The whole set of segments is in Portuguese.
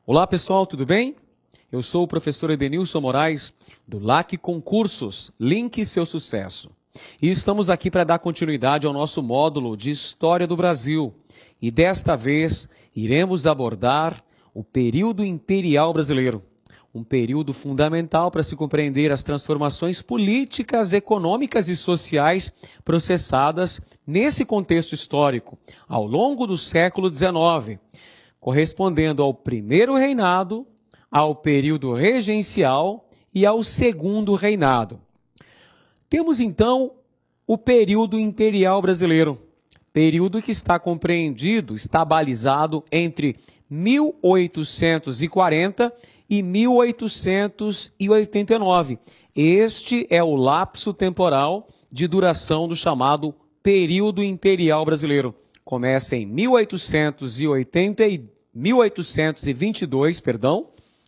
Olá pessoal, tudo bem? Eu sou o professor Edenilson Moraes, do LAC Concursos, Link Seu Sucesso. E estamos aqui para dar continuidade ao nosso módulo de História do Brasil. E desta vez iremos abordar o período imperial brasileiro. Um período fundamental para se compreender as transformações políticas, econômicas e sociais processadas nesse contexto histórico ao longo do século XIX, correspondendo ao primeiro reinado, ao período regencial e ao segundo reinado. Temos então o período imperial brasileiro, período que está compreendido, está balizado entre 1840 e 1889. Este é o lapso temporal de duração do chamado período imperial brasileiro. Começa em 1822,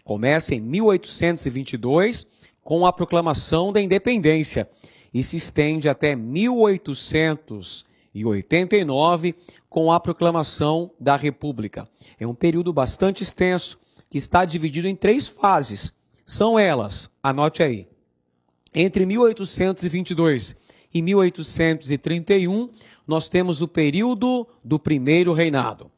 começa em 1822 com a proclamação da independência e se estende até 1889 com a proclamação da República. É um período bastante extenso que está dividido em 3 fases. São elas, anote aí, entre 1822 e 1831, nós temos o período do primeiro reinado.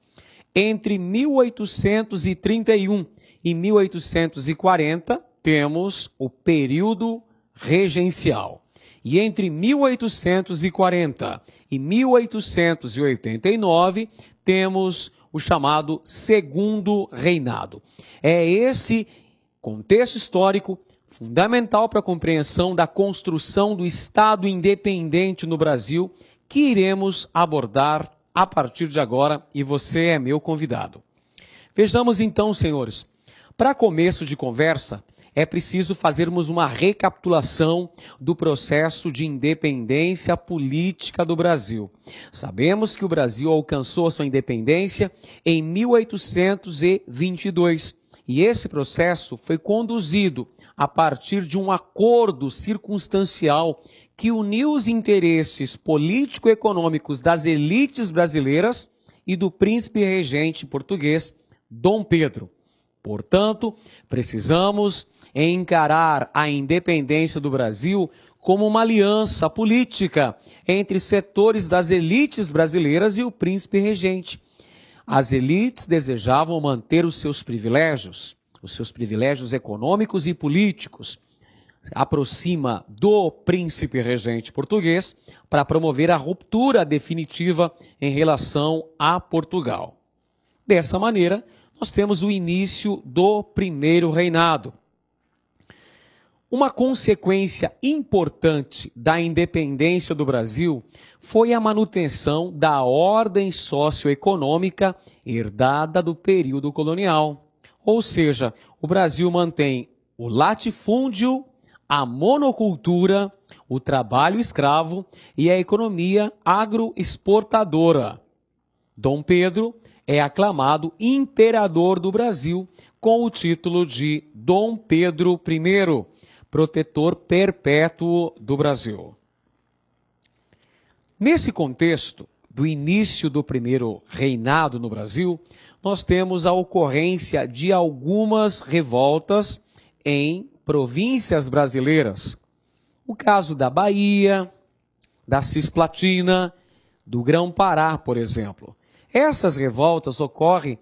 Entre 1831 e 1840, temos o período regencial. E entre 1840 e 1889, temos o chamado segundo reinado. É esse contexto histórico fundamental para a compreensão da construção do Estado independente no Brasil que iremos abordar a partir de agora e você é meu convidado. Vejamos então, senhores, para começo de conversa, é preciso fazermos uma recapitulação do processo de independência política do Brasil. Sabemos que o Brasil alcançou a sua independência em 1822 e esse processo foi conduzido a partir de um acordo circunstancial que uniu os interesses político-econômicos das elites brasileiras e do príncipe regente português, Dom Pedro. Portanto, precisamos encarar a independência do Brasil como uma aliança política entre setores das elites brasileiras e o príncipe regente. As elites desejavam manter os seus privilégios econômicos e políticos, aproxima do príncipe regente português para promover a ruptura definitiva em relação a Portugal. Dessa maneira, nós temos o início do primeiro reinado. Uma consequência importante da independência do Brasil foi a manutenção da ordem socioeconômica herdada do período colonial. Ou seja, o Brasil mantém o latifúndio, a monocultura, o trabalho escravo e a economia agroexportadora. Dom Pedro é aclamado imperador do Brasil com o título de Dom Pedro I, protetor perpétuo do Brasil. Nesse contexto do início do primeiro reinado no Brasil, nós temos a ocorrência de algumas revoltas em províncias brasileiras. O caso da Bahia, da Cisplatina, do Grão-Pará, por exemplo. Essas revoltas ocorrem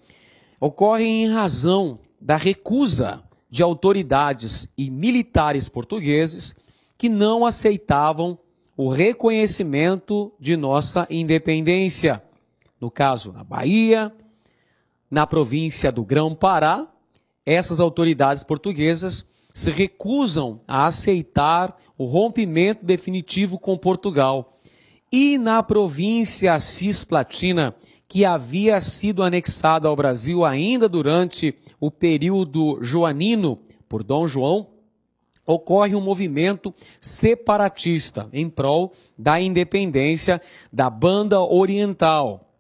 em razão da recusa de autoridades e militares portugueses que não aceitavam o reconhecimento de nossa independência. No caso, na Bahia, na província do Grão-Pará, essas autoridades portuguesas se recusam a aceitar o rompimento definitivo com Portugal. E na província Cisplatina, que havia sido anexada ao Brasil ainda durante o período joanino por Dom João, ocorre um movimento separatista em prol da independência da Banda Oriental.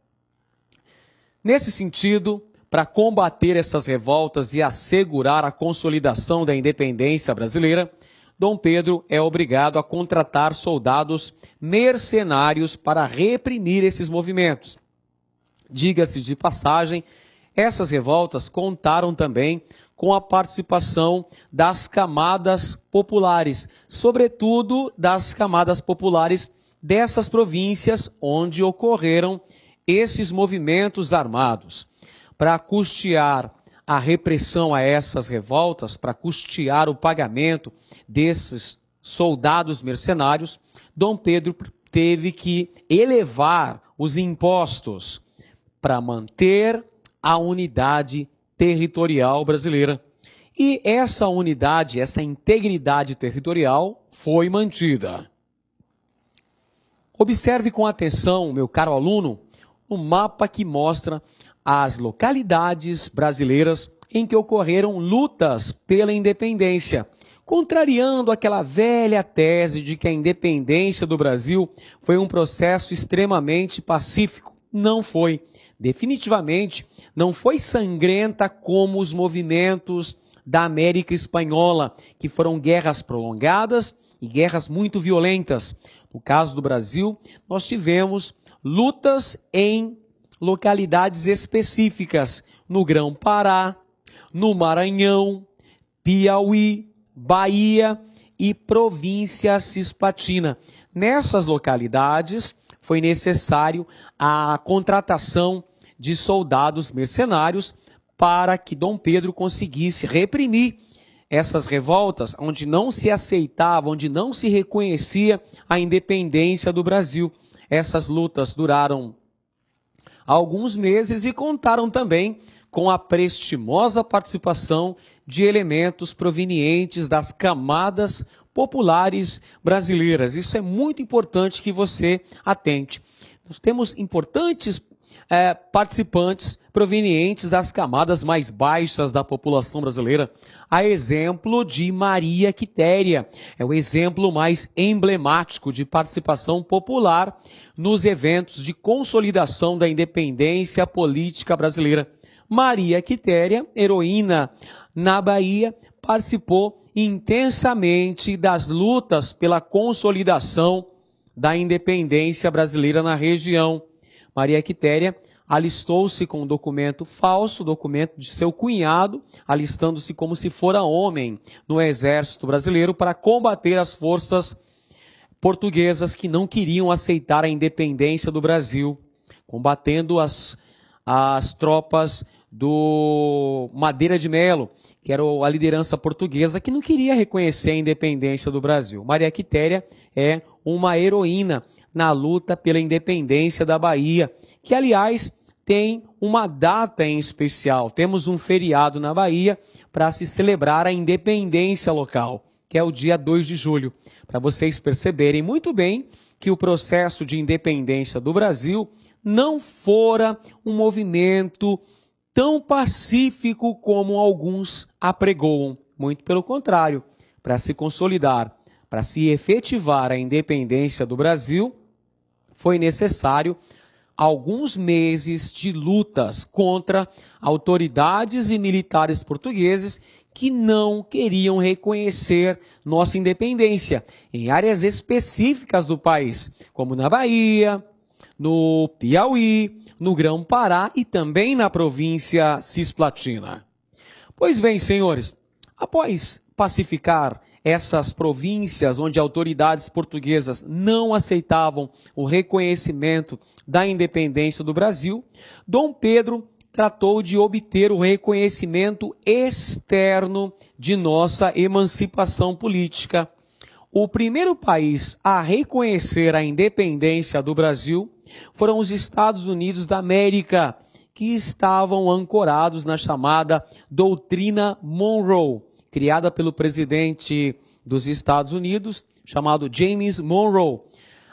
Nesse sentido, para combater essas revoltas e assegurar a consolidação da independência brasileira, Dom Pedro é obrigado a contratar soldados mercenários para reprimir esses movimentos. Diga-se de passagem, Essas revoltas contaram também com a participação das camadas populares, sobretudo das camadas populares dessas províncias onde ocorreram esses movimentos armados. Para custear a repressão a essas revoltas, para custear o pagamento desses soldados mercenários, Dom Pedro teve que elevar os impostos para manter a unidade territorial brasileira. E essa unidade, essa integridade territorial foi mantida. Observe com atenção, meu caro aluno, o mapa que mostra as localidades brasileiras em que ocorreram lutas pela independência, contrariando aquela velha tese de que a independência do Brasil foi um processo extremamente pacífico. Não foi. Definitivamente não foi sangrenta como os movimentos da América Espanhola, que foram guerras prolongadas e guerras muito violentas. No caso do Brasil, nós tivemos lutas em localidades específicas, no Grão-Pará, no Maranhão, Piauí, Bahia e província Cisplatina. Nessas localidades foi necessário a contratação de soldados mercenários para que Dom Pedro conseguisse reprimir essas revoltas, onde não se aceitava, onde não se reconhecia a independência do Brasil. Essas lutas duraram alguns meses e contaram também com a prestimosa participação de elementos provenientes das camadas populares brasileiras. Isso é muito importante que você atente. Nós temos importantes participantes provenientes das camadas mais baixas da população brasileira, a exemplo de Maria Quitéria. É o exemplo mais emblemático de participação popular nos eventos de consolidação da independência política brasileira. Maria Quitéria, heroína na Bahia, participou intensamente das lutas pela consolidação da independência brasileira na região. Maria Quitéria alistou-se com um documento falso, documento de seu cunhado, alistando-se como se fora homem no exército brasileiro para combater as forças portuguesas que não queriam aceitar a independência do Brasil, combatendo as tropas do Madeira de Melo, que era a liderança portuguesa que não queria reconhecer a independência do Brasil. Maria Quitéria é uma heroína na luta pela independência da Bahia, que, aliás, tem uma data em especial. Temos um feriado na Bahia para se celebrar a independência local, que é o dia 2 de julho. Para vocês perceberem muito bem que o processo de independência do Brasil não fora um movimento tão pacífico como alguns apregoam. Muito pelo contrário, para se consolidar, para se efetivar a independência do Brasil, foi necessário alguns meses de lutas contra autoridades e militares portugueses que não queriam reconhecer nossa independência em áreas específicas do país, como na Bahia, no Piauí, no Grão-Pará e também na província Cisplatina. Pois bem, senhores, após pacificar essas províncias onde autoridades portuguesas não aceitavam o reconhecimento da independência do Brasil, Dom Pedro tratou de obter o reconhecimento externo de nossa emancipação política. O primeiro país a reconhecer a independência do Brasil foram os Estados Unidos da América, que estavam ancorados na chamada Doutrina Monroe, criada pelo presidente dos Estados Unidos, chamado James Monroe.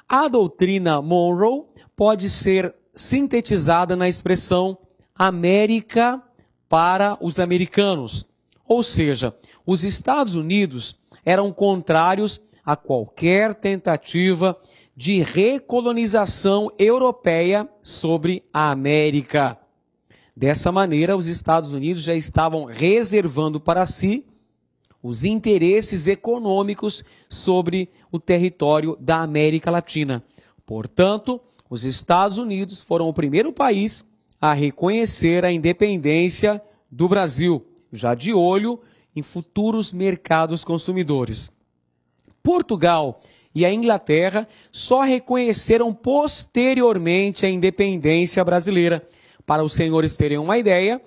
A doutrina Monroe pode ser sintetizada na expressão América para os americanos. Ou seja, os Estados Unidos eram contrários a qualquer tentativa de recolonização europeia sobre a América. Dessa maneira, os Estados Unidos já estavam reservando para si os interesses econômicos sobre o território da América Latina. Portanto, os Estados Unidos foram o primeiro país a reconhecer a independência do Brasil, já de olho em futuros mercados consumidores. Portugal e a Inglaterra só reconheceram posteriormente a independência brasileira. Para os senhores terem uma ideia,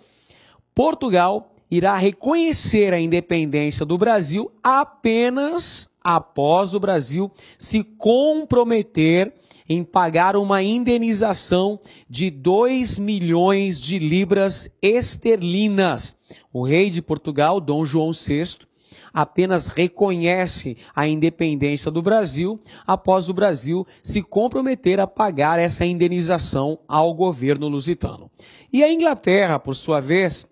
Portugal irá reconhecer a independência do Brasil apenas após o Brasil se comprometer em pagar uma indenização de 2 milhões de libras esterlinas. O rei de Portugal, Dom João VI, apenas reconhece a independência do Brasil após o Brasil se comprometer a pagar essa indenização ao governo lusitano. E a Inglaterra, por sua vez,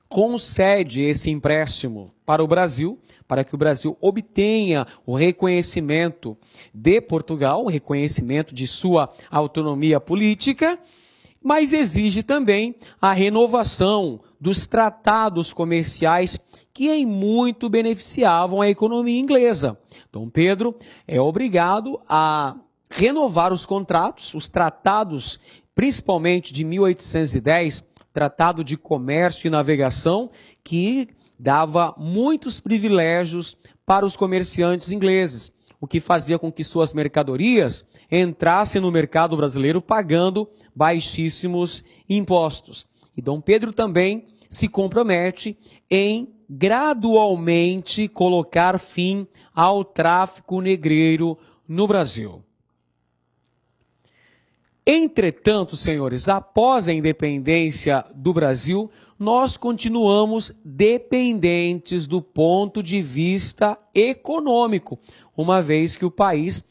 concede esse empréstimo para o Brasil, para que o Brasil obtenha o reconhecimento de Portugal, o reconhecimento de sua autonomia política, mas exige também a renovação dos tratados comerciais que em muito beneficiavam a economia inglesa. Dom Pedro é obrigado a renovar os contratos, os tratados, principalmente de 1810, Tratado de Comércio e Navegação, que dava muitos privilégios para os comerciantes ingleses, o que fazia com que suas mercadorias entrassem no mercado brasileiro pagando baixíssimos impostos. E Dom Pedro também se compromete em gradualmente colocar fim ao tráfico negreiro no Brasil. Entretanto, senhores, após a independência do Brasil, nós continuamos dependentes do ponto de vista econômico, uma vez que o país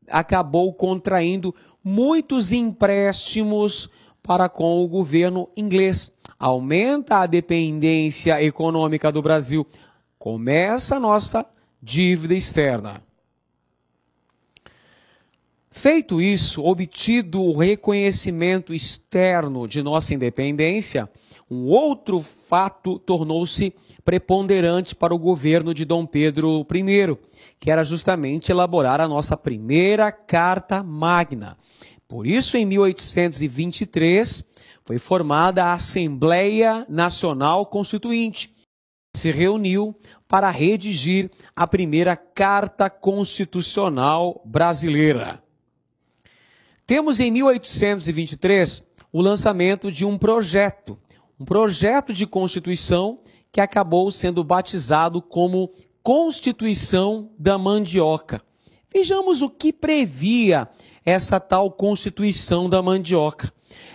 acabou contraindo muitos empréstimos para com o governo inglês. Aumenta a dependência econômica do Brasil, começa a nossa dívida externa. Feito isso, obtido o reconhecimento externo de nossa independência, um outro fato tornou-se preponderante para o governo de Dom Pedro I, que era justamente elaborar a nossa primeira Carta Magna. Por isso, em 1823, foi formada a Assembleia Nacional Constituinte, que se reuniu para redigir a primeira Carta Constitucional Brasileira. Temos em 1823 o lançamento de um projeto de Constituição que acabou sendo batizado como Constituição da Mandioca. Vejamos o que previa essa tal Constituição da Mandioca.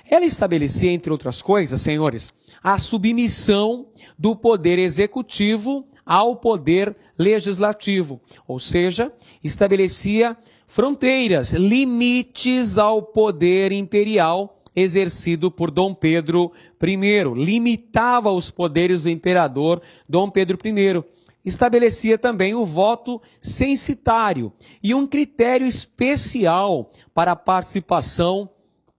Ela estabelecia, entre outras coisas, senhores, a submissão do poder executivo ao poder legislativo, ou seja, estabelecia fronteiras, limites ao poder imperial exercido por Dom Pedro I, limitava os poderes do imperador Dom Pedro I, estabelecia também o voto censitário e um critério especial para a participação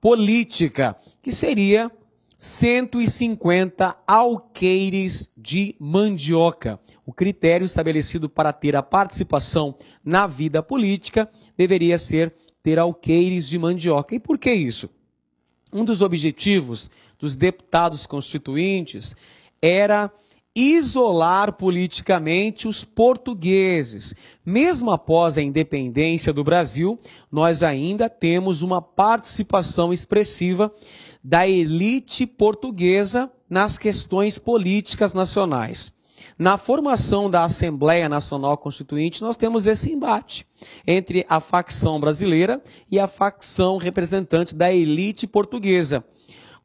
política, que seria 150 alqueires de mandioca. O critério estabelecido para ter a participação na vida política deveria ser ter alqueires de mandioca. E por que isso? Um dos objetivos dos deputados constituintes era isolar politicamente os portugueses. Mesmo após a independência do Brasil, nós ainda temos uma participação expressiva da elite portuguesa nas questões políticas nacionais. Na formação da Assembleia Nacional Constituinte, nós temos esse embate entre a facção brasileira e a facção representante da elite portuguesa,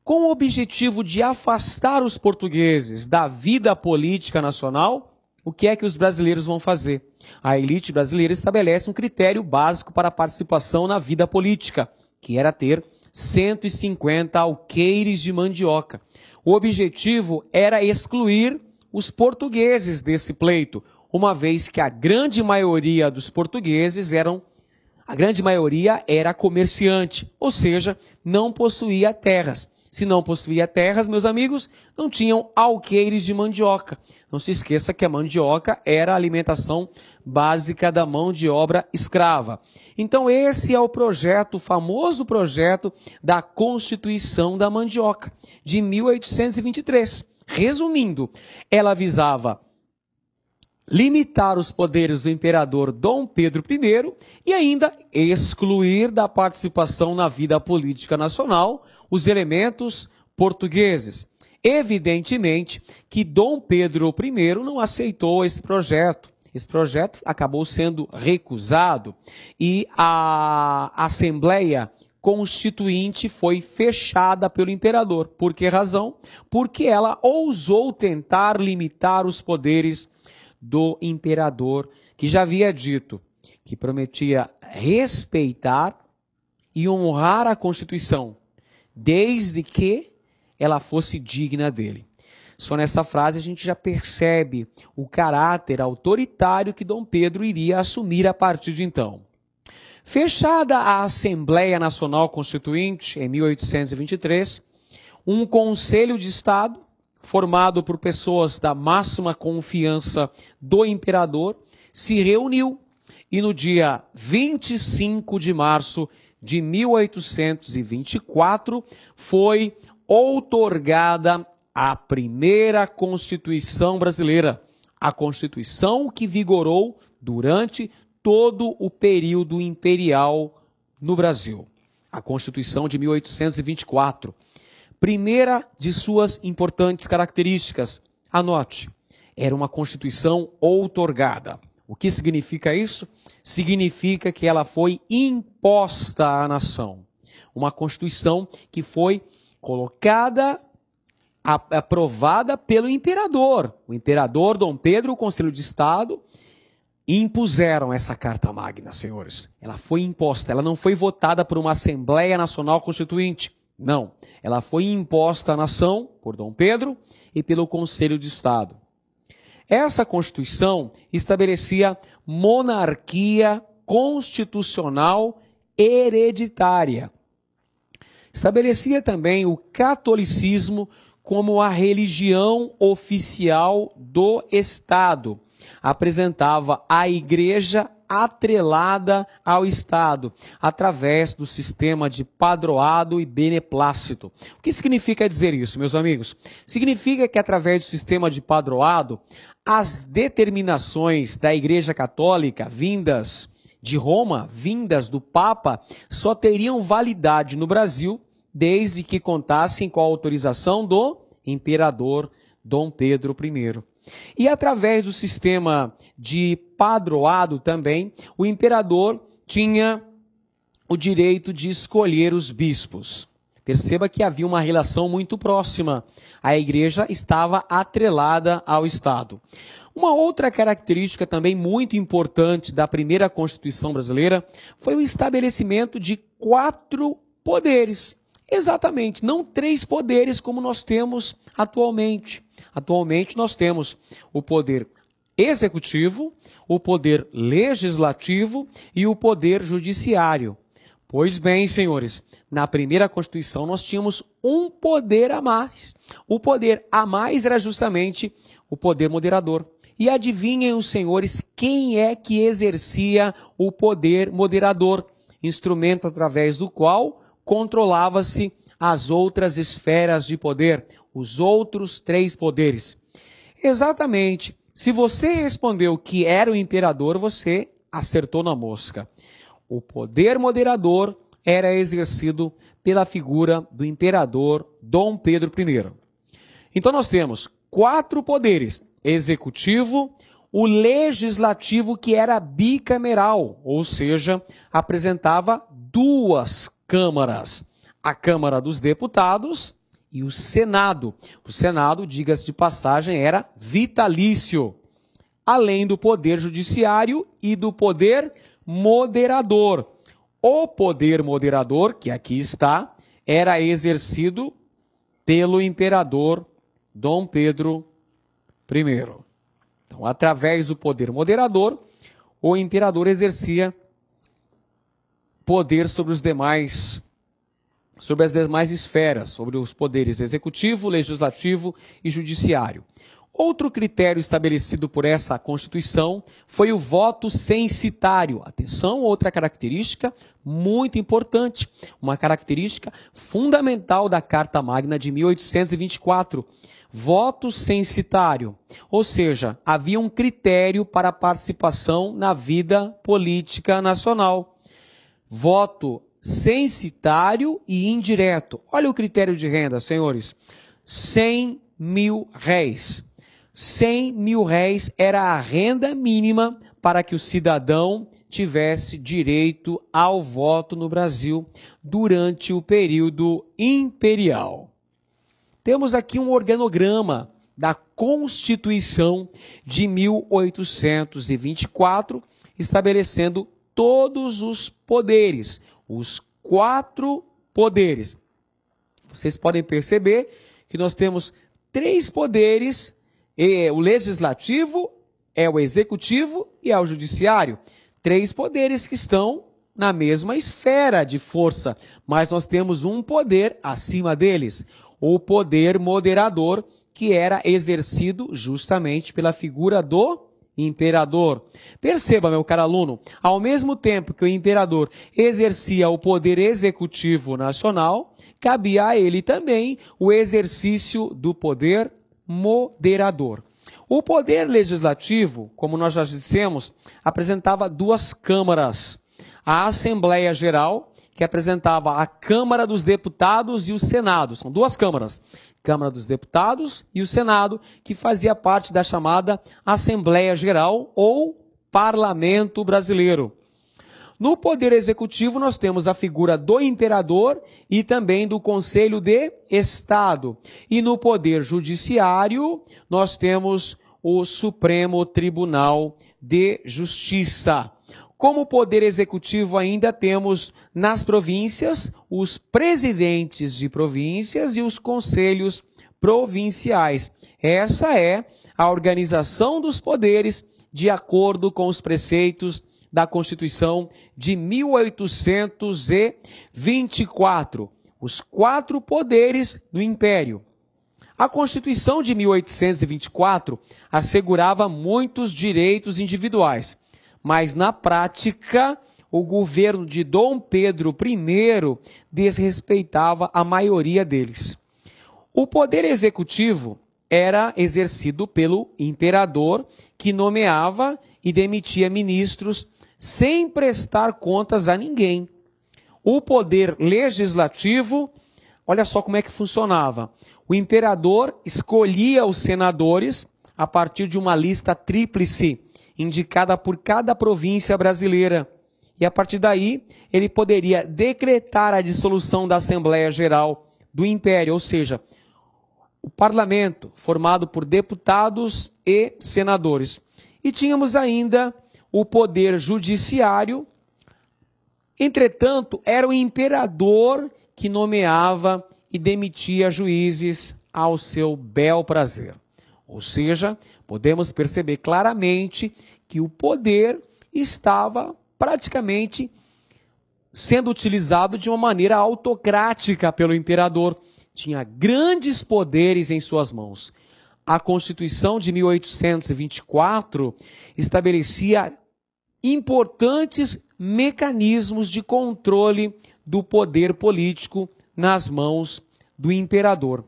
com o objetivo de afastar os portugueses da vida política nacional. O que é que os brasileiros vão fazer? A elite brasileira estabelece um critério básico para a participação na vida política, que era ter 150 alqueires de mandioca. O objetivo era excluir os portugueses desse pleito, uma vez que a grande maioria dos portugueses era comerciante, ou seja, não possuía terras. Se não possuía terras, meus amigos, não tinham alqueires de mandioca. Não se esqueça que a mandioca era a alimentação básica da mão de obra escrava. Então esse é o projeto, o famoso projeto da Constituição da Mandioca, de 1823. Resumindo, ela visava limitar os poderes do imperador Dom Pedro I e ainda excluir da participação na vida política nacional os elementos portugueses. Evidentemente que Dom Pedro I não aceitou esse projeto. Esse projeto acabou sendo recusado e a Assembleia Constituinte foi fechada pelo imperador. Por que razão? Porque ela ousou tentar limitar os poderes do imperador, que já havia dito que prometia respeitar e honrar a Constituição, desde que ela fosse digna dele. Só nessa frase a gente já percebe o caráter autoritário que Dom Pedro iria assumir a partir de então. Fechada a Assembleia Nacional Constituinte, em 1823, um Conselho de Estado, formado por pessoas da máxima confiança do imperador, se reuniu e no dia 25 de março de 1824 foi outorgada a primeira Constituição brasileira, a Constituição que vigorou durante todo o período imperial no Brasil, a Constituição de 1824. Primeira de suas importantes características, anote, era uma Constituição outorgada. O que significa isso? Significa que ela foi imposta à nação. Uma Constituição que foi colocada, aprovada pelo imperador. O imperador Dom Pedro, o Conselho de Estado, impuseram essa Carta Magna, senhores. Ela foi imposta, ela não foi votada por uma Assembleia Nacional Constituinte. Não, ela foi imposta à nação por Dom Pedro e pelo Conselho de Estado. Essa Constituição estabelecia monarquia constitucional hereditária. Estabelecia também o catolicismo como a religião oficial do Estado. Apresentava a Igreja atrelada ao Estado, através do sistema de padroado e beneplácito. O que significa dizer isso, meus amigos? Significa que através do sistema de padroado, as determinações da Igreja Católica, vindas de Roma, vindas do Papa, só teriam validade no Brasil, desde que contassem com a autorização do imperador Dom Pedro I. E através do sistema de padroado também, o imperador tinha o direito de escolher os bispos. Perceba que havia uma relação muito próxima. A igreja estava atrelada ao Estado. Uma outra característica também muito importante da primeira Constituição brasileira foi o estabelecimento de 4 poderes. Exatamente, não 3 poderes como nós temos atualmente. Atualmente nós temos o poder executivo, o poder legislativo e o poder judiciário. Pois bem, senhores, na primeira Constituição nós tínhamos um poder a mais. O poder a mais era justamente o poder moderador. E adivinhem os senhores quem é que exercia o poder moderador, instrumento através do qual controlava-se as outras esferas de poder, os outros 3 poderes. Exatamente. Se você respondeu que era o imperador, você acertou na mosca. O poder moderador era exercido pela figura do imperador Dom Pedro I. Então nós temos 4 poderes: executivo, o legislativo, que era bicameral, ou seja, apresentava 2 câmaras, a Câmara dos Deputados e o Senado. O Senado, diga-se de passagem, era vitalício, além do poder judiciário e do poder moderador. O poder moderador, que aqui está, era exercido pelo imperador Dom Pedro I. Então, através do poder moderador, o imperador exercia poder sobre os demais sobre as demais esferas, sobre os poderes executivo, legislativo e judiciário. Outro critério estabelecido por essa Constituição foi o voto censitário. Atenção, outra característica muito importante, uma característica fundamental da Carta Magna de 1824. Voto censitário, ou seja, havia um critério para a participação na vida política nacional. Voto censitário e indireto. Olha o critério de renda, senhores. 100 mil réis. 100 mil réis era a renda mínima para que o cidadão tivesse direito ao voto no Brasil durante o período imperial. Temos aqui um organograma da Constituição de 1824, estabelecendo todos os poderes, os 4 poderes. Vocês podem perceber que nós temos 3 poderes. O legislativo, é o executivo e é o judiciário. 3 poderes que estão na mesma esfera de força, mas nós temos um poder acima deles, o poder moderador, que era exercido justamente pela figura do imperador. Perceba, meu caro aluno, ao mesmo tempo que o imperador exercia o poder executivo nacional, cabia a ele também o exercício do poder moderador. O poder legislativo, como nós já dissemos, apresentava 2 câmaras. A Assembleia Geral, que apresentava a Câmara dos Deputados e o Senado. São 2 câmaras. Câmara dos Deputados e o Senado, que fazia parte da chamada Assembleia Geral ou Parlamento Brasileiro. No Poder Executivo, nós temos a figura do imperador e também do Conselho de Estado. E no Poder Judiciário, nós temos o Supremo Tribunal de Justiça. Como Poder Executivo, ainda temos nas províncias os presidentes de províncias e os conselhos provinciais. Essa é a organização dos poderes de acordo com os preceitos da Constituição de 1824, os 4 poderes do Império. A Constituição de 1824 assegurava muitos direitos individuais, mas na prática o governo de Dom Pedro I desrespeitava a maioria deles. O poder executivo era exercido pelo imperador, que nomeava e demitia ministros sem prestar contas a ninguém. O poder legislativo, olha só como é que funcionava. O imperador escolhia os senadores a partir de uma lista tríplice, indicada por cada província brasileira. E a partir daí, ele poderia decretar a dissolução da Assembleia Geral do Império, ou seja, o parlamento formado por deputados e senadores. E tínhamos ainda o poder judiciário. Entretanto, era o imperador que nomeava e demitia juízes ao seu bel prazer. Ou seja, podemos perceber claramente que o poder estava praticamente sendo utilizado de uma maneira autocrática pelo imperador. Tinha grandes poderes em suas mãos. A Constituição de 1824 estabelecia importantes mecanismos de controle do poder político nas mãos do imperador.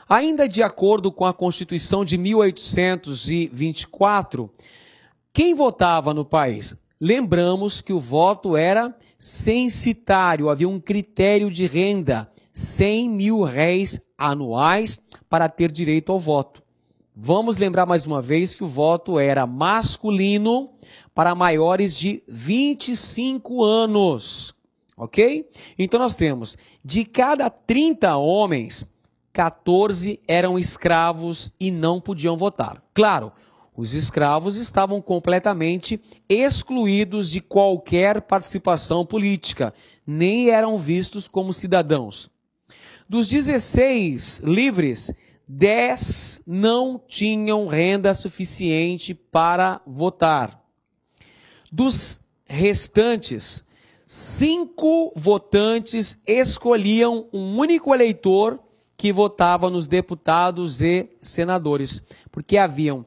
Ainda de acordo com a Constituição de 1824, quem votava no país? Lembramos que o voto era censitário, havia um critério de renda, 100 mil réis anuais para ter direito ao voto. Vamos lembrar mais uma vez que o voto era masculino para maiores de 25 anos, ok? Então nós temos, de cada 30 homens, 14 eram escravos e não podiam votar. Claro, os escravos estavam completamente excluídos de qualquer participação política, nem eram vistos como cidadãos. Dos 16 livres, 10 não tinham renda suficiente para votar. Dos restantes, 5 votantes escolhiam um único eleitor que votava nos deputados e senadores, porque haviam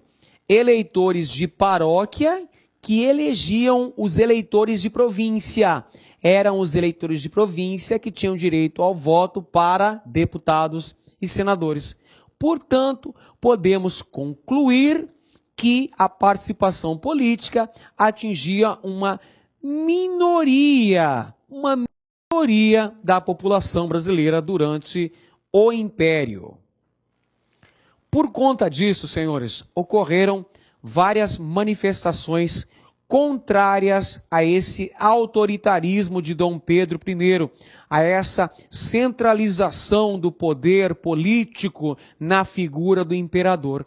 eleitores de paróquia que elegiam os eleitores de província. Eram os eleitores de província que tinham direito ao voto para deputados e senadores. Portanto, podemos concluir que a participação política atingia uma minoria da população brasileira durante o Império. Por conta disso, senhores, ocorreram várias manifestações contrárias a esse autoritarismo de Dom Pedro I, a essa centralização do poder político na figura do imperador.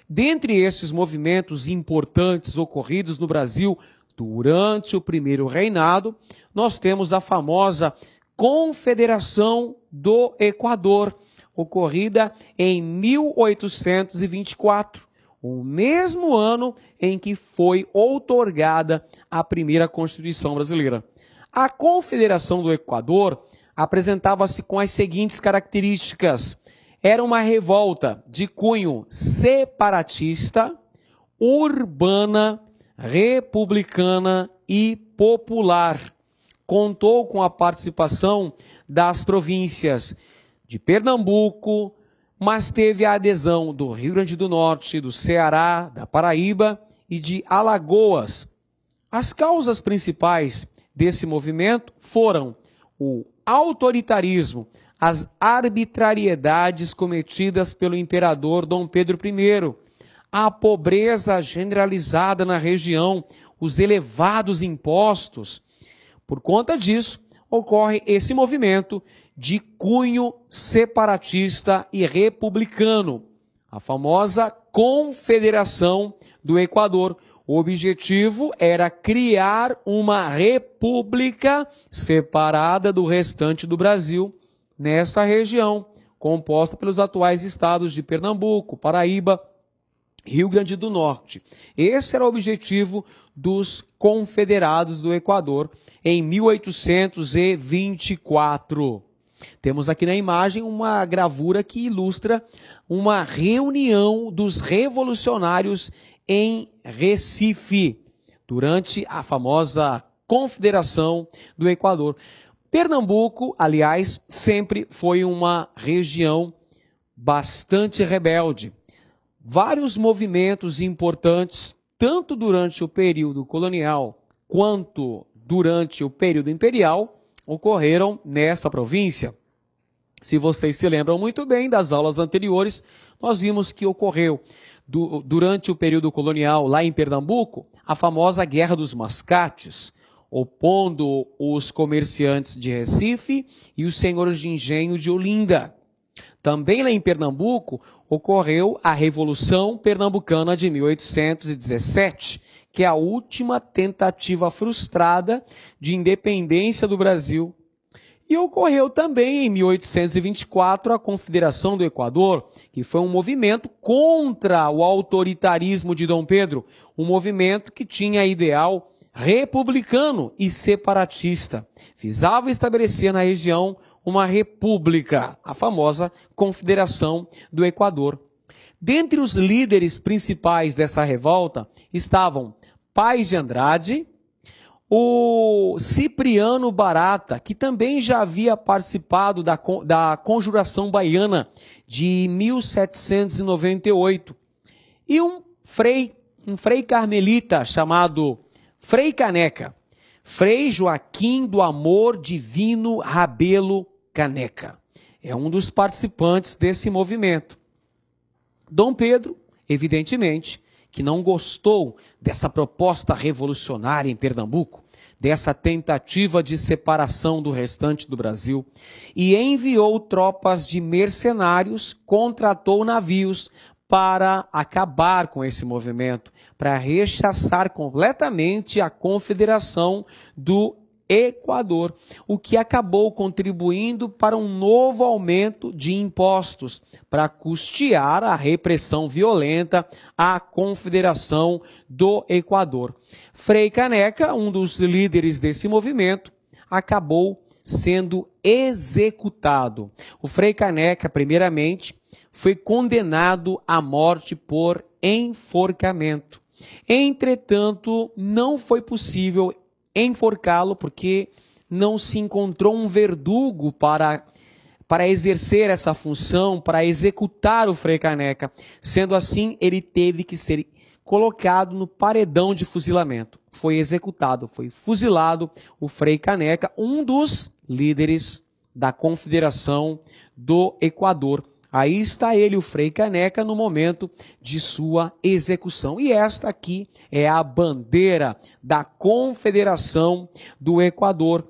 Dentre esses movimentos importantes ocorridos no Brasil durante o primeiro reinado, nós temos a famosa Confederação do Equador, ocorrida em 1824, o mesmo ano em que foi outorgada a primeira Constituição brasileira. A Confederação do Equador apresentava-se com as seguintes características: era uma revolta de cunho separatista, urbana, republicana e popular. Contou com a participação das províncias de Pernambuco, mas teve a adesão do Rio Grande do Norte, do Ceará, da Paraíba e de Alagoas. As causas principais desse movimento foram o autoritarismo, as arbitrariedades cometidas pelo imperador Dom Pedro I, a pobreza generalizada na região, os elevados impostos. Por conta disso, ocorre esse movimento de cunho separatista e republicano, a famosa Confederação do Equador. O objetivo era criar uma república separada do restante do Brasil, nessa região, composta pelos atuais estados de Pernambuco, Paraíba, Rio Grande do Norte. Esse era o objetivo dos confederados do Equador em 1824. Temos aqui na imagem uma gravura que ilustra uma reunião dos revolucionários em Recife, durante a famosa Confederação do Equador. Pernambuco, aliás, sempre foi uma região bastante rebelde. Vários movimentos importantes, tanto durante o período colonial quanto durante o período imperial, ocorreram nesta província. Se vocês se lembram muito bem das aulas anteriores, nós vimos que ocorreu durante o período colonial lá em Pernambuco a famosa Guerra dos Mascates, opondo os comerciantes de Recife e os senhores de engenho de Olinda. Também lá em Pernambuco ocorreu a Revolução Pernambucana de 1817, que é a última tentativa frustrada de independência do Brasil. E ocorreu também em 1824 a Confederação do Equador, que foi um movimento contra o autoritarismo de Dom Pedro, um movimento que tinha ideal republicano e separatista. Visava estabelecer na região uma república, a famosa Confederação do Equador. Dentre os líderes principais dessa revolta estavam Paz de Andrade, o Cipriano Barata, que também já havia participado da Conjuração Baiana de 1798, e um frei carmelita chamado Frei Caneca, Frei Joaquim do Amor Divino Rabelo Caneca. É um dos participantes desse movimento. Dom Pedro, evidentemente, que não gostou dessa proposta revolucionária em Pernambuco, dessa tentativa de separação do restante do Brasil, e enviou tropas de mercenários, contratou navios para acabar com esse movimento, para rechaçar completamente a Confederação do Equador, o que acabou contribuindo para um novo aumento de impostos, para custear a repressão violenta à Confederação do Equador. Frei Caneca, um dos líderes desse movimento, acabou sendo executado. O Frei Caneca, primeiramente, foi condenado à morte por enforcamento. Entretanto, não foi possível enforcá-lo porque não se encontrou um verdugo para exercer essa função, para executar o Frei Caneca. Sendo assim, ele teve que ser colocado no paredão de fuzilamento. Foi executado, foi fuzilado o Frei Caneca, um dos líderes da Confederação do Equador. Aí está ele, o Frei Caneca, no momento de sua execução. E esta aqui é a bandeira da Confederação do Equador,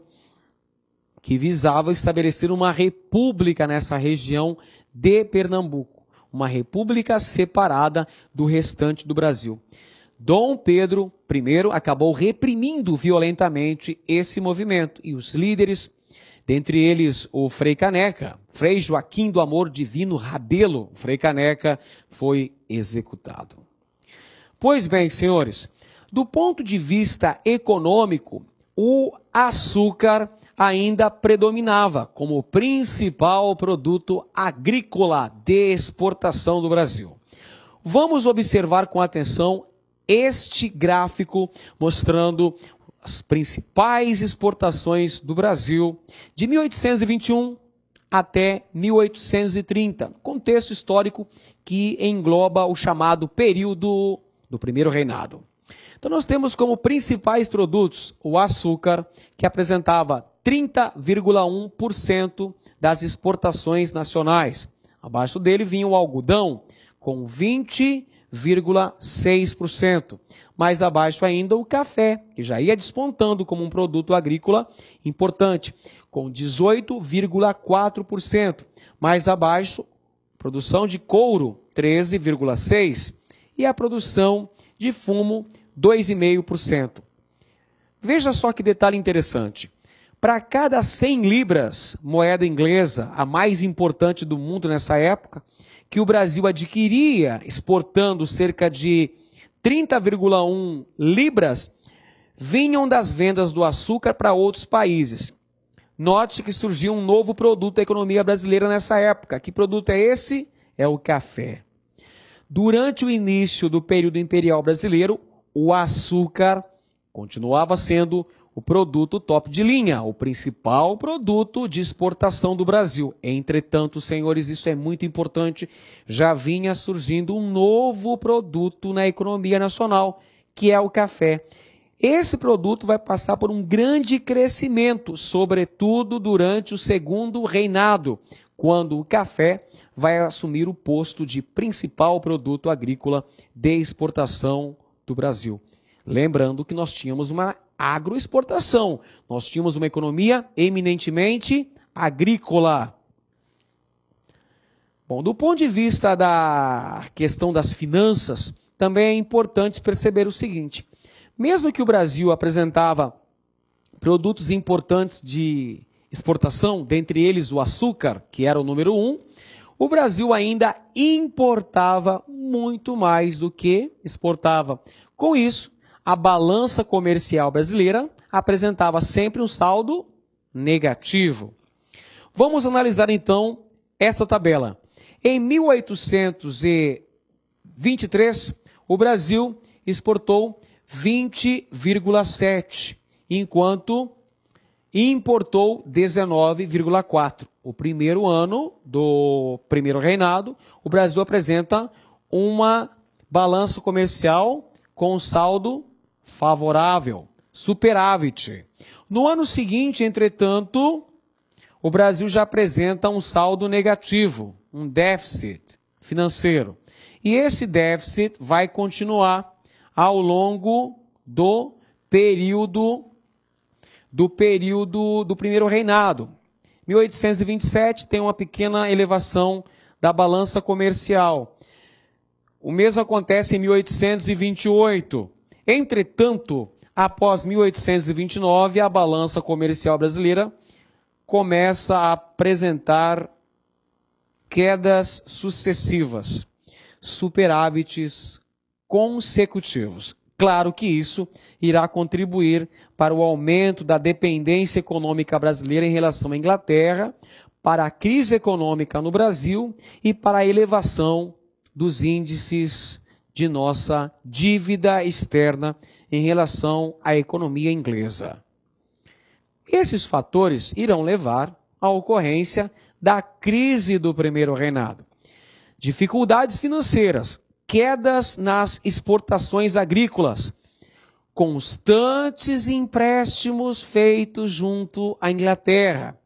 que visava estabelecer uma república nessa região de Pernambuco, uma república separada do restante do Brasil. Dom Pedro I acabou reprimindo violentamente esse movimento e os líderes, dentre eles o Frei Caneca, Frei Joaquim do Amor Divino Rabelo, Frei Caneca, foi executado. Pois bem, senhores, do ponto de vista econômico, o açúcar ainda predominava como principal produto agrícola de exportação do Brasil. Vamos observar com atenção este gráfico mostrando as principais exportações do Brasil de 1821 até 1830, contexto histórico que engloba o chamado período do Primeiro Reinado. Então nós temos como principais produtos o açúcar, que apresentava 30,1% das exportações nacionais. Abaixo dele vinha o algodão, com 20,6%. Mais abaixo ainda o café, que já ia despontando como um produto agrícola importante, com 18,4%. Mais abaixo, produção de couro, 13,6%. E a produção de fumo, 2,5%. Veja só que detalhe interessante. Para cada 100 libras, moeda inglesa, a mais importante do mundo nessa época, que o Brasil adquiria exportando cerca de 30,1 libras, vinham das vendas do açúcar para outros países. Note que surgiu um novo produto da economia brasileira nessa época. Que produto é esse? É o café. Durante o início do período imperial brasileiro, o açúcar continuava sendo o produto top de linha, o principal produto de exportação do Brasil. Entretanto, senhores, isso é muito importante, já vinha surgindo um novo produto na economia nacional, que é o café. Esse produto vai passar por um grande crescimento, sobretudo durante o Segundo Reinado, quando o café vai assumir o posto de principal produto agrícola de exportação do Brasil. Lembrando que nós tínhamos uma agroexportação, nós tínhamos uma economia eminentemente agrícola. Bom, do ponto de vista da questão das finanças, também é importante perceber o seguinte: mesmo que o Brasil apresentava produtos importantes de exportação, dentre eles o açúcar, que era o número 1, o Brasil ainda importava muito mais do que exportava. Com isso, a balança comercial brasileira apresentava sempre um saldo negativo. Vamos analisar então esta tabela. Em 1823, o Brasil exportou 20,7, enquanto importou 19,4. O primeiro ano do Primeiro Reinado, o Brasil apresenta uma balança comercial com saldo favorável, superávit. No ano seguinte, entretanto, o Brasil já apresenta um saldo negativo, um déficit financeiro. E esse déficit vai continuar ao longo do período do Primeiro Reinado. 1827 tem uma pequena elevação da balança comercial. O mesmo acontece em 1828. Entretanto, após 1829, a balança comercial brasileira começa a apresentar quedas sucessivas, superávites consecutivos. Claro que isso irá contribuir para o aumento da dependência econômica brasileira em relação à Inglaterra, para a crise econômica no Brasil e para a elevação dos índices de nossa dívida externa em relação à economia inglesa. Esses fatores irão levar à ocorrência da crise do primeiro reinado. Dificuldades financeiras, quedas nas exportações agrícolas, constantes empréstimos feitos junto à Inglaterra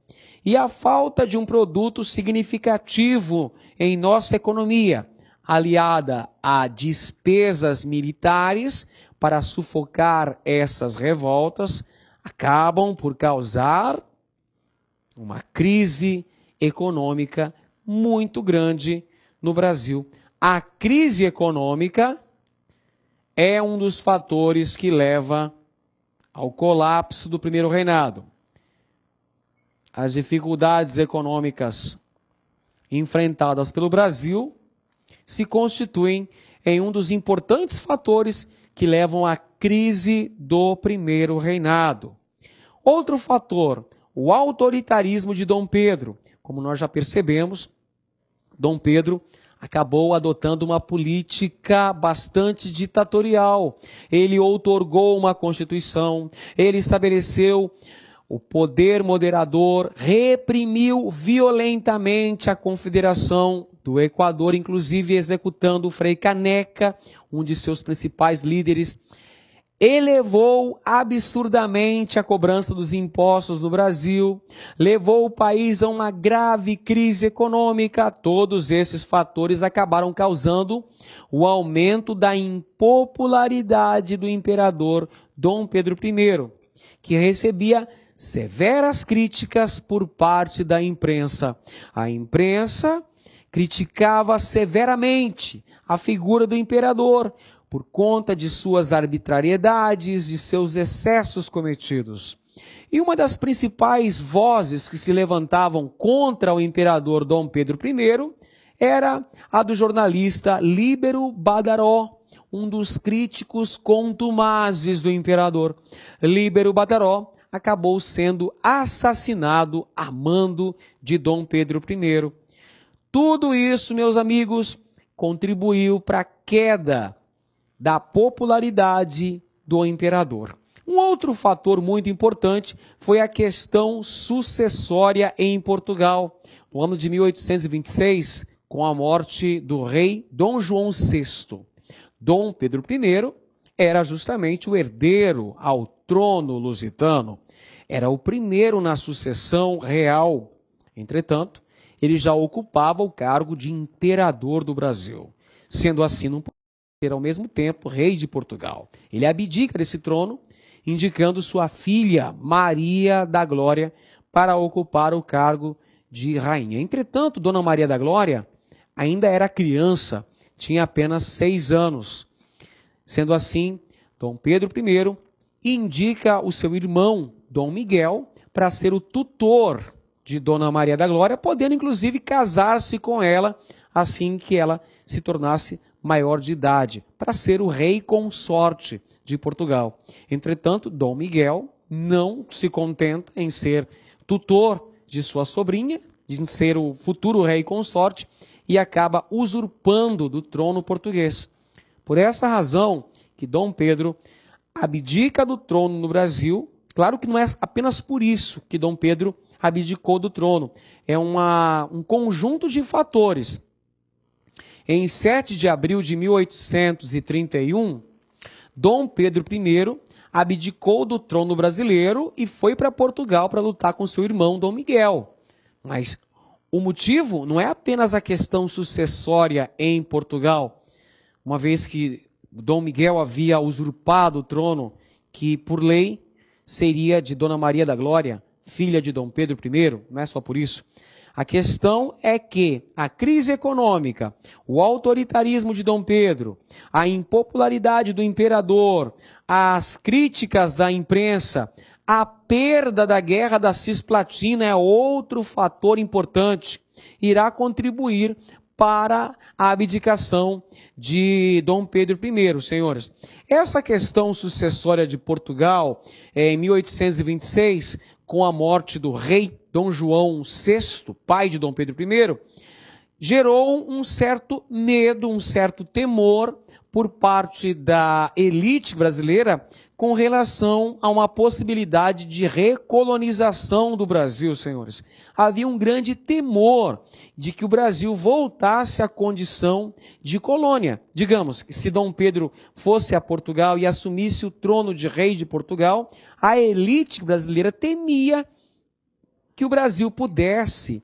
e a falta de um produto significativo em nossa economia, aliada a despesas militares para sufocar essas revoltas, acabam por causar uma crise econômica muito grande no Brasil. A crise econômica é um dos fatores que leva ao colapso do primeiro reinado. As dificuldades econômicas enfrentadas pelo Brasil se constituem em um dos importantes fatores que levam à crise do primeiro reinado. Outro fator, o autoritarismo de Dom Pedro. Como nós já percebemos, Dom Pedro acabou adotando uma política bastante ditatorial. Ele outorgou uma constituição, ele estabeleceu o poder moderador, reprimiu violentamente a Confederação do Equador, inclusive executando o Frei Caneca, um de seus principais líderes, elevou absurdamente a cobrança dos impostos no Brasil, levou o país a uma grave crise econômica. Todos esses fatores acabaram causando o aumento da impopularidade do imperador Dom Pedro I, que recebia severas críticas por parte da imprensa. A imprensa criticava severamente a figura do imperador, por conta de suas arbitrariedades, de seus excessos cometidos. E uma das principais vozes que se levantavam contra o imperador Dom Pedro I era a do jornalista Líbero Badaró, um dos críticos contumazes do imperador. Líbero Badaró acabou sendo assassinado a mando de Dom Pedro I. Tudo isso, meus amigos, contribuiu para a queda da popularidade do imperador. Um outro fator muito importante foi a questão sucessória em Portugal. No ano de 1826, com a morte do rei Dom João VI, Dom Pedro I era justamente o herdeiro ao trono lusitano. Era o primeiro na sucessão real. Entretanto, ele já ocupava o cargo de imperador do Brasil. Sendo assim, não podia ser ao mesmo tempo rei de Portugal. Ele abdica desse trono, indicando sua filha Maria da Glória para ocupar o cargo de rainha. Entretanto, Dona Maria da Glória ainda era criança, tinha apenas 6 anos. Sendo assim, Dom Pedro I indica o seu irmão, Dom Miguel, para ser o tutor de Dona Maria da Glória, podendo inclusive casar-se com ela assim que ela se tornasse maior de idade, para ser o rei consorte de Portugal. Entretanto, Dom Miguel não se contenta em ser tutor de sua sobrinha, de ser o futuro rei consorte, e acaba usurpando do trono português. Por essa razão que Dom Pedro abdica do trono no Brasil. Claro que não é apenas por isso que Dom Pedro abdicou do trono. É um conjunto de fatores. Em 7 de abril de 1831, Dom Pedro I abdicou do trono brasileiro e foi para Portugal para lutar com seu irmão Dom Miguel. Mas o motivo não é apenas a questão sucessória em Portugal, uma vez que Dom Miguel havia usurpado o trono, que por lei seria de Dona Maria da Glória, filha de Dom Pedro I, não é só por isso. A questão é que a crise econômica, o autoritarismo de Dom Pedro, a impopularidade do imperador, as críticas da imprensa, a perda da Guerra da Cisplatina é outro fator importante. Irá contribuir para a abdicação de Dom Pedro I, senhores. Essa questão sucessória de Portugal, em 1826, com a morte do rei Dom João VI, pai de Dom Pedro I, gerou um certo medo, um certo temor por parte da elite brasileira com relação a uma possibilidade de recolonização do Brasil, senhores. Havia um grande temor de que o Brasil voltasse à condição de colônia. Digamos, se Dom Pedro fosse a Portugal e assumisse o trono de rei de Portugal, a elite brasileira temia que o Brasil pudesse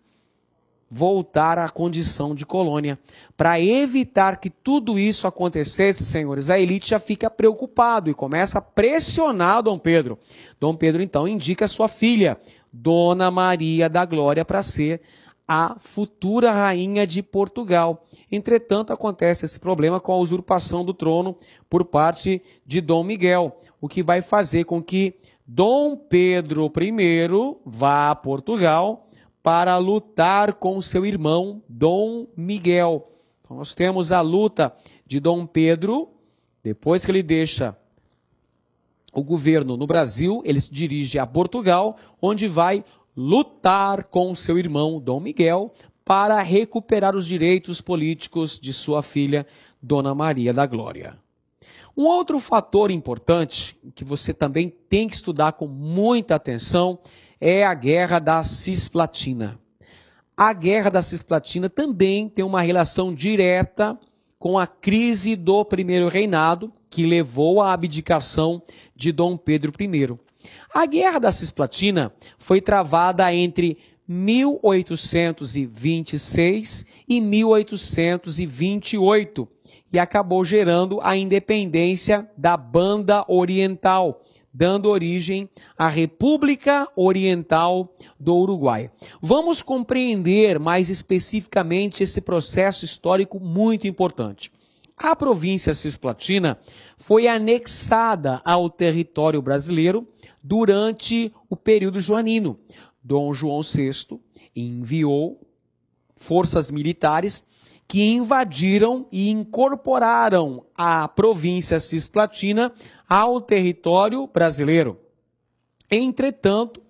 voltar à condição de colônia. Para evitar que tudo isso acontecesse, senhores, a elite já fica preocupado e começa a pressionar Dom Pedro. Dom Pedro, então, indica sua filha, Dona Maria da Glória, para ser a futura rainha de Portugal. Entretanto, acontece esse problema com a usurpação do trono por parte de Dom Miguel, o que vai fazer com que Dom Pedro I vá a Portugal para lutar com seu irmão Dom Miguel. Então, nós temos a luta de Dom Pedro, depois que ele deixa o governo no Brasil, ele se dirige a Portugal, onde vai lutar com seu irmão Dom Miguel para recuperar os direitos políticos de sua filha, Dona Maria da Glória. Um outro fator importante, que você também tem que estudar com muita atenção, é a Guerra da Cisplatina. A Guerra da Cisplatina também tem uma relação direta com a crise do primeiro reinado, que levou à abdicação de Dom Pedro I. A Guerra da Cisplatina foi travada entre 1826 e 1828 e acabou gerando a independência da Banda Oriental, dando origem à República Oriental do Uruguai. Vamos compreender mais especificamente esse processo histórico muito importante. A província cisplatina foi anexada ao território brasileiro durante o período joanino. Dom João VI enviou forças militares que invadiram e incorporaram a província cisplatina ao território brasileiro. Entretanto,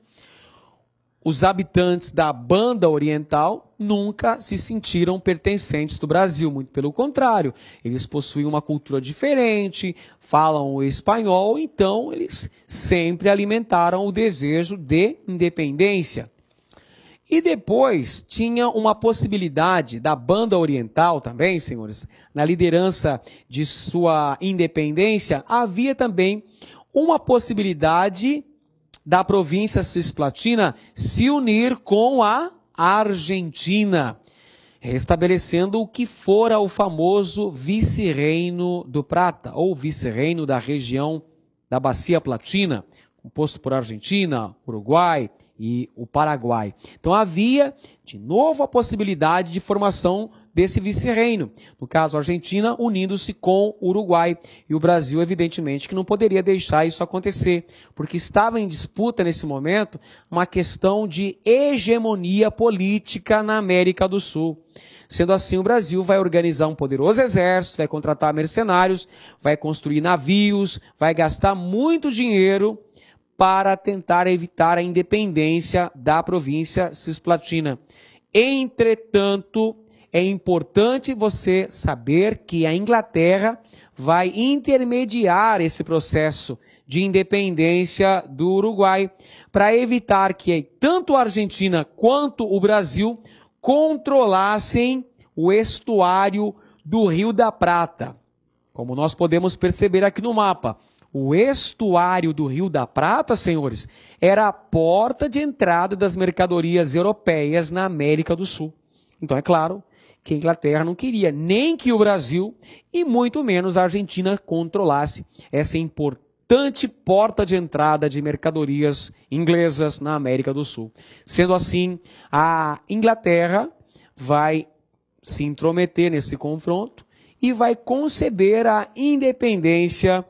os habitantes da Banda Oriental nunca se sentiram pertencentes do Brasil, muito pelo contrário, eles possuem uma cultura diferente, falam o espanhol, então eles sempre alimentaram o desejo de independência. E depois tinha uma possibilidade da Banda Oriental também, senhores, na liderança de sua independência, havia também uma possibilidade da província cisplatina se unir com a Argentina, restabelecendo o que fora o famoso Vice-Reino do Prata, ou Vice-Reino da região da Bacia Platina, composto por Argentina, Uruguai e o Paraguai. Então havia, de novo, a possibilidade de formação desse vice-reino. No caso, a Argentina unindo-se com o Uruguai. E o Brasil, evidentemente, que não poderia deixar isso acontecer, porque estava em disputa, nesse momento, uma questão de hegemonia política na América do Sul. Sendo assim, o Brasil vai organizar um poderoso exército, vai contratar mercenários, vai construir navios, vai gastar muito dinheiro para tentar evitar a independência da província cisplatina. Entretanto, é importante você saber que a Inglaterra vai intermediar esse processo de independência do Uruguai para evitar que tanto a Argentina quanto o Brasil controlassem o estuário do Rio da Prata. Como nós podemos perceber aqui no mapa, o estuário do Rio da Prata, senhores, era a porta de entrada das mercadorias europeias na América do Sul. Então, é claro que a Inglaterra não queria nem que o Brasil e muito menos a Argentina controlasse essa importante porta de entrada de mercadorias inglesas na América do Sul. Sendo assim, a Inglaterra vai se intrometer nesse confronto e vai conceder a independência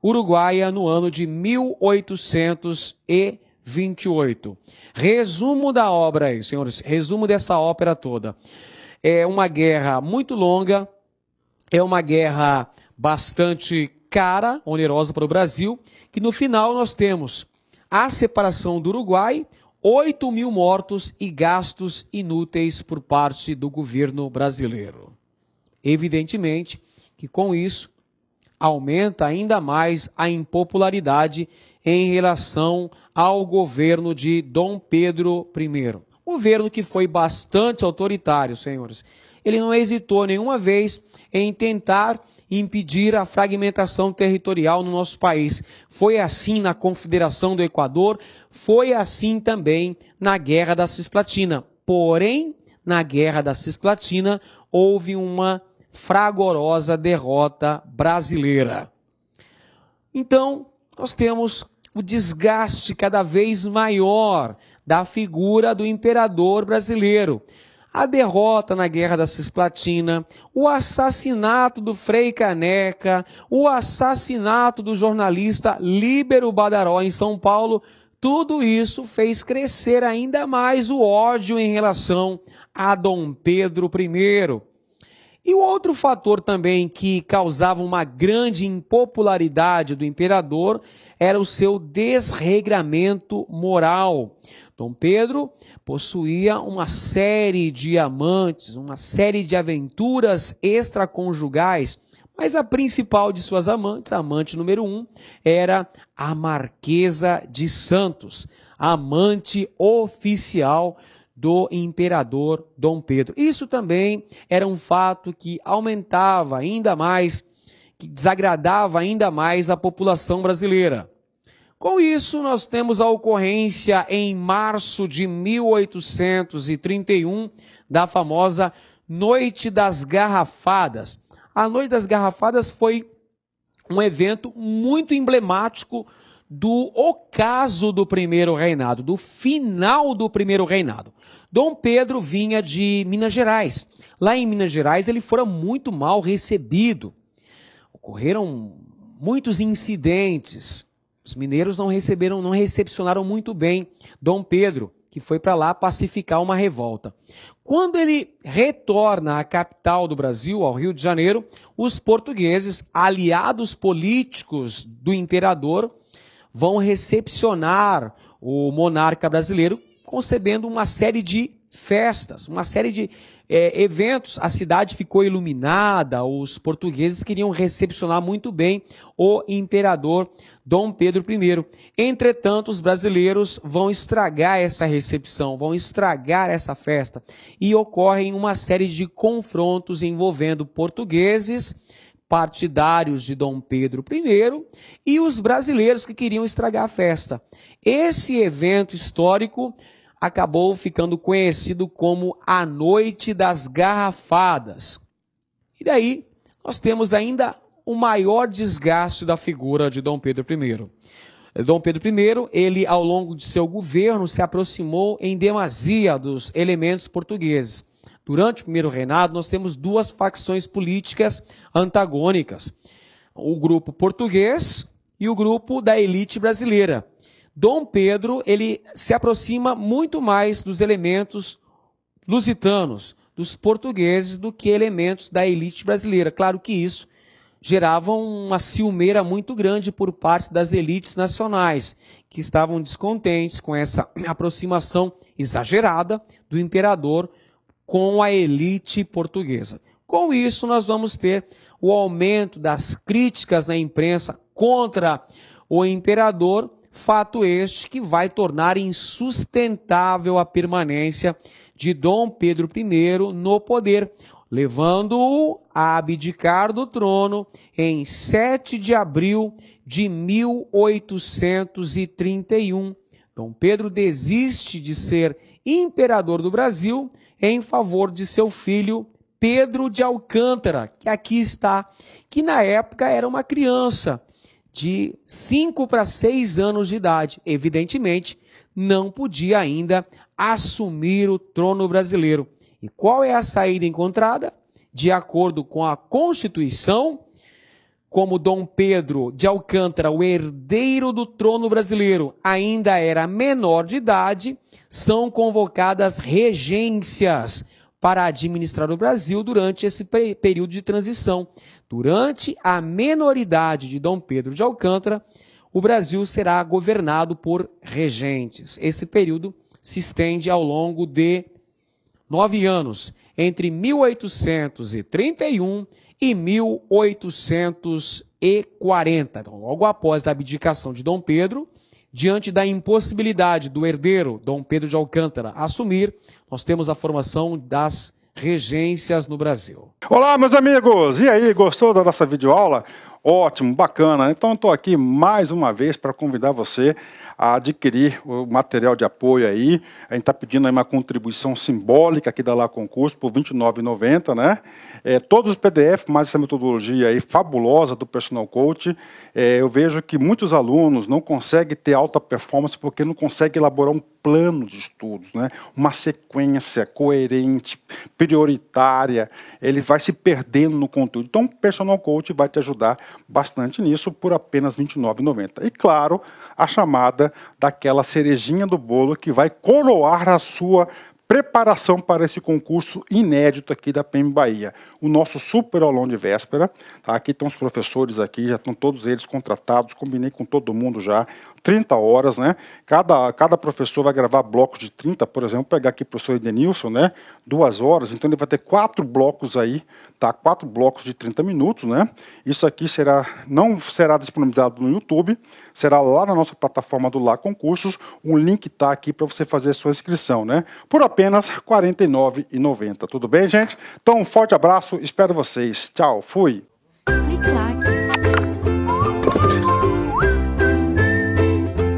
uruguaia no ano de 1828. Resumo da obra aí, senhores, resumo dessa ópera toda. É uma guerra muito longa, é uma guerra bastante cara, onerosa para o Brasil, que no final nós temos a separação do Uruguai, 8.000 mortos e gastos inúteis por parte do governo brasileiro. Evidentemente que com isso aumenta ainda mais a impopularidade em relação ao governo de Dom Pedro I. Governo que foi bastante autoritário, senhores. Ele não hesitou nenhuma vez em tentar impedir a fragmentação territorial no nosso país. Foi assim na Confederação do Equador, foi assim também na Guerra da Cisplatina. Porém, na Guerra da Cisplatina, houve uma fragorosa derrota brasileira. Então, nós temos o desgaste cada vez maior da figura do imperador brasileiro. A derrota na Guerra da Cisplatina, o assassinato do Frei Caneca, o assassinato do jornalista Líbero Badaró em São Paulo, tudo isso fez crescer ainda mais o ódio em relação a Dom Pedro I. E o outro fator também que causava uma grande impopularidade do imperador era o seu desregramento moral. Dom Pedro possuía uma série de amantes, uma série de aventuras extraconjugais, mas a principal de suas amantes, a amante número 1, era a Marquesa de Santos, a amante oficial do imperador Dom Pedro. Isso também era um fato que aumentava ainda mais, que desagradava ainda mais a população brasileira. Com isso, nós temos a ocorrência em março de 1831 da famosa Noite das Garrafadas. A Noite das Garrafadas foi um evento muito emblemático do ocaso do primeiro reinado, do final do primeiro reinado. Dom Pedro vinha de Minas Gerais. Lá em Minas Gerais ele fora muito mal recebido. Ocorreram muitos incidentes. Os mineiros não recepcionaram muito bem Dom Pedro, que foi para lá pacificar uma revolta. Quando ele retorna à capital do Brasil, ao Rio de Janeiro, os portugueses, aliados políticos do imperador, vão recepcionar o monarca brasileiro, concedendo uma série de festas, uma série de eventos. A cidade ficou iluminada, os portugueses queriam recepcionar muito bem o imperador Dom Pedro I. Entretanto, os brasileiros vão estragar essa recepção, vão estragar essa festa, e ocorrem uma série de confrontos envolvendo portugueses, partidários de Dom Pedro I, e os brasileiros que queriam estragar a festa. Esse evento histórico acabou ficando conhecido como a Noite das Garrafadas. E daí nós temos ainda o maior desgaste da figura de Dom Pedro I. Dom Pedro I, ele ao longo de seu governo se aproximou em demasia dos elementos portugueses. Durante o primeiro reinado nós temos duas facções políticas antagônicas, o grupo português e o grupo da elite brasileira. Dom Pedro, ele se aproxima muito mais dos elementos lusitanos, dos portugueses, do que elementos da elite brasileira. Claro que isso gerava uma ciumeira muito grande por parte das elites nacionais, que estavam descontentes com essa aproximação exagerada do imperador com a elite portuguesa. Com isso, nós vamos ter o aumento das críticas na imprensa contra o imperador, fato este que vai tornar insustentável a permanência de Dom Pedro I no poder, levando-o a abdicar do trono em 7 de abril de 1831. Dom Pedro desiste de ser imperador do Brasil em favor de seu filho Pedro de Alcântara, que aqui está, que na época era uma criança de 5 para 6 anos de idade. Evidentemente, não podia ainda assumir o trono brasileiro. E qual é a saída encontrada? De acordo com a Constituição, como Dom Pedro de Alcântara, o herdeiro do trono brasileiro, ainda era menor de idade, são convocadas regências para administrar o Brasil durante esse período de transição. Durante a menoridade de Dom Pedro de Alcântara, o Brasil será governado por regentes. Esse período se estende ao longo de 9 anos, entre 1831 e 1840. Então, logo após a abdicação de Dom Pedro, diante da impossibilidade do herdeiro, Dom Pedro de Alcântara, assumir, nós temos a formação das regências no Brasil. Olá, meus amigos! E aí, gostou da nossa videoaula? Ótimo, bacana. Então, estou aqui mais uma vez para convidar você a adquirir o material de apoio aí. A gente está pedindo aí uma contribuição simbólica aqui da Lá Concurso por R$ 29,90, né? Todos os PDF, mais essa metodologia aí fabulosa do Personal Coach. Eu vejo que muitos alunos não conseguem ter alta performance porque não conseguem elaborar um plano de estudos, né? Uma sequência coerente, prioritária. Ele vai se perdendo no conteúdo. Então, o Personal Coach vai te ajudar bastante nisso por apenas R$ 29,90. E claro, a chamada daquela cerejinha do bolo que vai coroar a sua preparação para esse concurso inédito aqui da PEM Bahia. O nosso super aulão de véspera, tá? Aqui estão os professores aqui, já estão todos eles contratados, combinei com todo mundo já, 30 horas, né? Cada professor vai gravar blocos de 30, por exemplo, pegar aqui o professor Edenilson, né? 2 horas, então ele vai ter 4 blocos aí, tá? 4 blocos de 30 minutos, né? Isso aqui não será disponibilizado no YouTube, será lá na nossa plataforma do Lá Concursos, um link está aqui para você fazer a sua inscrição, né? Por apenas R$ 49,90, tudo bem, gente? Então, um forte abraço, espero vocês. Tchau, fui!